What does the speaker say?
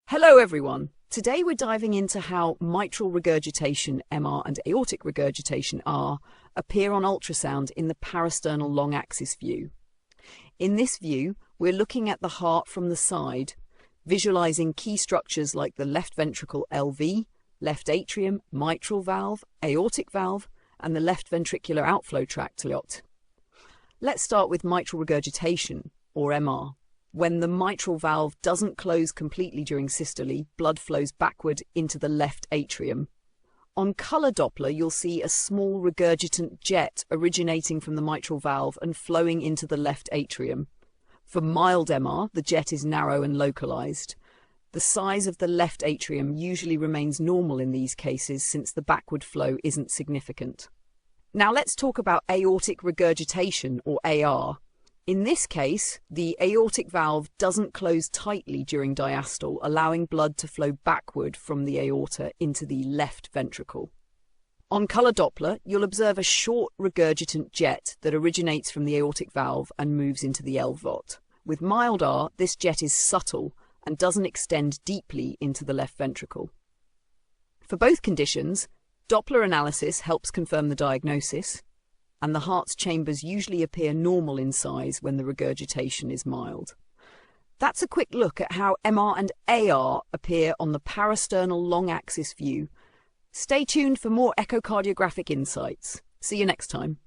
Hello everyone! Today we're diving into how mitral regurgitation, MR, and aortic regurgitation, R, appear on ultrasound in the parasternal long axis view. In this view, we're looking at the heart from the side, visualizing key structures like the left ventricle LV, left atrium, mitral valve, aortic valve, and the left ventricular outflow tract LVOT. Let's start with mitral regurgitation, or MR. When the mitral valve doesn't close completely during systole, blood flows backward into the left atrium. On color Doppler, you'll see a small regurgitant jet originating from the mitral valve and flowing into the left atrium. For mild MR, the jet is narrow and localized. The size of the left atrium usually remains normal in these cases since the backward flow isn't significant. Now let's talk about aortic regurgitation, or AR. In this case, the aortic valve doesn't close tightly during diastole, allowing blood to flow backward from the aorta into the left ventricle. On color Doppler, you'll observe a short regurgitant jet that originates from the aortic valve and moves into the LVOT. With mild R, this jet is subtle and doesn't extend deeply into the left ventricle. For both conditions, Doppler analysis helps confirm the diagnosis, and the heart's chambers usually appear normal in size when the regurgitation is mild. That's a quick look at how MR and AR appear on the parasternal long axis view. Stay tuned for more echocardiographic insights. See you next time.